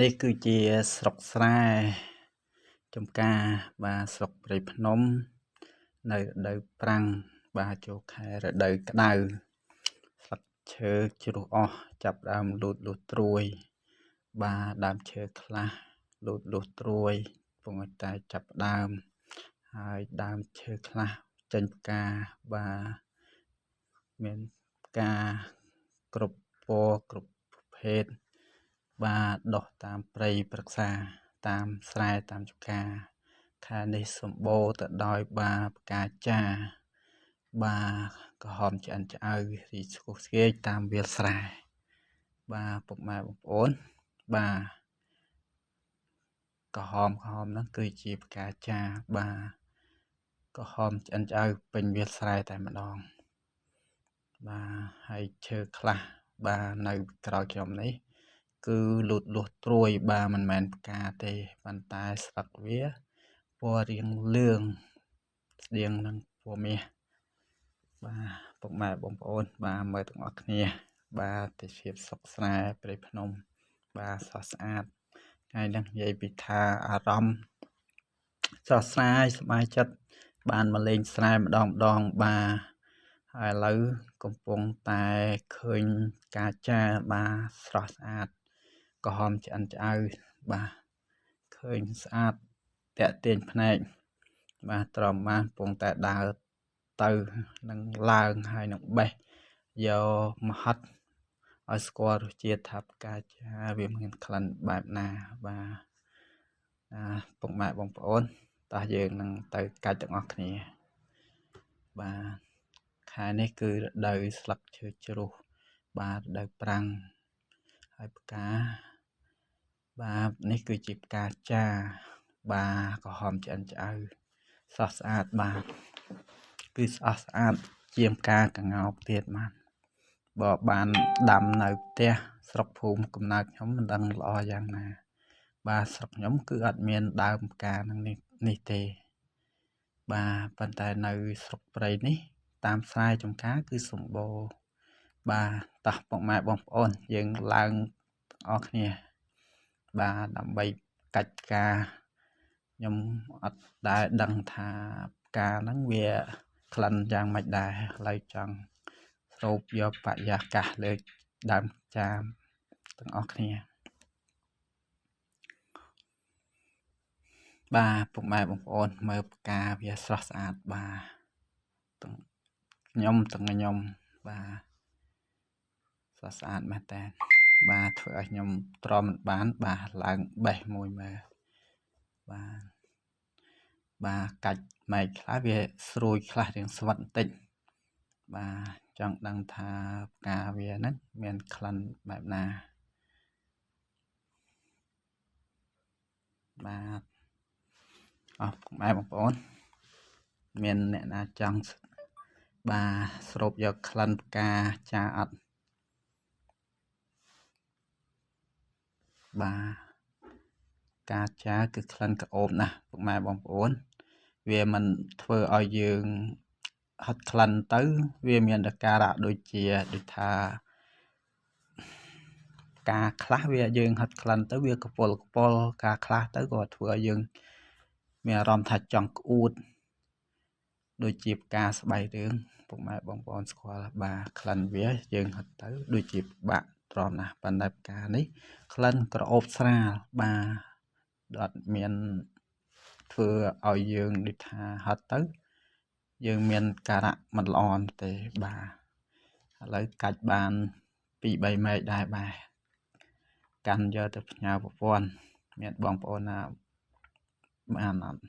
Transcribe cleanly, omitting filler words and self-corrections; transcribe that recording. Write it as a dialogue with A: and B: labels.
A: នេះគឺជាស្រុកស្រែចំការស្រុកព្រៃភ្នំនៅរដូវប្រាំងចូលខែរដូវក្តៅស្លឹកឈើជ្រុះអស់ចាប់ផ្ដើមលូតត្រួយដើមឈើខ្លះលូតត្រួយកំពុងតែចាប់ផ្ដើមហើយដើមឈើខ្លះចេញផ្កាមានផ្កាគ្រប់ពណ៌គ្រប់ប្រភេទដុះតាមព្រៃព្រឹក្សាតាមស្រែតាមចម្ការខែនេះសម្បូរទៅដោយផ្កាចាក្រហមឆ្អិនឆ្អៅរីស្គុះស្គាយតាមវាលស្រែពុកម៉ែបងប្អូនក្រហមហ្នឹងគឺជាផ្កាចាក្រហមឆ្អិនឆ្អៅពេញវាលស្រែតែម្ដងហើយឈើខ្លះនៅក្រោយខ្ញុំនេះគឺលូតលាស់ត្រួយមិនមែនផ្កាទេប៉ុន្តែស្លឹកវាពណ៌រាងលឿងស្តៀងនឹងពណ៌មាសពុកម៉ែបងប្អូនមើលទាំងអស់គ្នាទេសភាពស្រុកស្រែព្រៃភ្នំស្រស់ស្អាតថ្ងៃនេះនិយាយពីថាអារម្មណ៍ស្រស់ស្រាយសប្បាយចិត្តបានមកលេងស្រែម្ដងហើយឥឡូវកំពុងតែឃើញការចាស្រស់ស្អាតក្រហមឆ្អិនឆ្អៅឃើញស្អាតតាក់ទាញភ្នែកត្រមកំពុងតែដើរទៅនឹងឡើងហើយនឹងបេះយកមកហិតឲ្យស្គាល់រសជាតិថាផ្កាចាវាមានក្លិនបែបណាពុកម៉ែបងប្អូនតោះយើងនឹងទៅកាច់ទាំងអស់គ្នាខែនេះគឺរដូវស្លឹកឈើជ្រុះរដូវប្រាំងហើយផ្កានេះគឺជាផ្កាចាក្រហមឆ្អិនឆ្អៅស្រស់ស្អាតគឺស្អាតស្អាតជាងផ្កាក្ងោកទៀតបានដាំនៅផ្ទះស្រុកភូមិកំណើតខ្ញុំមិនដឹងល្អយ៉ាងណាស្រុកខ្ញុំគឺអត់មានដើមផ្កានេះទេប៉ុន្តែនៅស្រុកព្រៃនេះតាមស្រែចម្ការគឺសម្បូរតោះពុកម៉ែបងប្អូនយើងឡើងទាំងអស់គ្នាដើម្បីកាច់ផ្កាខ្ញុំអត់ដែលដឹងថាផ្កាហ្នឹងវាក្លិនយ៉ាងម៉េចដែរឥឡូវចង់ស្រូបយកបរិយាកាសលើដើមចាមទាំងអស់គ្នាពុកម៉ែបងប្អូនមើលផ្កាវាស្រស់ស្អាតទាំងខ្ញុំស្រស់ស្អាតមែនតើធ្វើឲ្យខ្ញុំទ្រាំមិនបានឡើងបេះមួយមើលកាច់មែកខ្លះវាស្រួយខ្លះរៀងស្វិតបន្តិចចង់ដឹងថាផ្កាវាហ្នឹងមានក្លិនបែបណាពុកម៉ែបងប្អូនមានអ្នកណាចង់ស្រូបយកក្លិនផ្កាចាអត់ផ្កាចាគឺក្លិនក្រអូបណាស់ពុកម៉ែបងប្អូនវាមិនធ្វើឲ្យយើងហិតក្លិនទៅវាមានអាការៈដូចថាផ្កាខ្លះវាយើងហិតក្លិនទៅវាកពុលការខ្លះទៅក៏ធ្វើឲ្យយើងមានអារម្មណ៍ថាចង់ក្អួតដូចជាផ្កាស្បៃរឿងពុកម៉ែបងប្អូនស្គាល់ក្លិនវាយើងហិតទៅដូចជាពិបាកទ្រាំណាស់ប៉ុន្តែផ្កានេះក្លិនក្រអូបស្រាលអត់មានធ្វើឲ្យយើងដូចថាហិតទៅយើងមានការៈមិនល្អទេឥឡូវកាច់បាន 2-3 មែកដែរកាន់យកទៅផ្ញើប្រព័ន្ធមានបងប្អូនណាបានអត់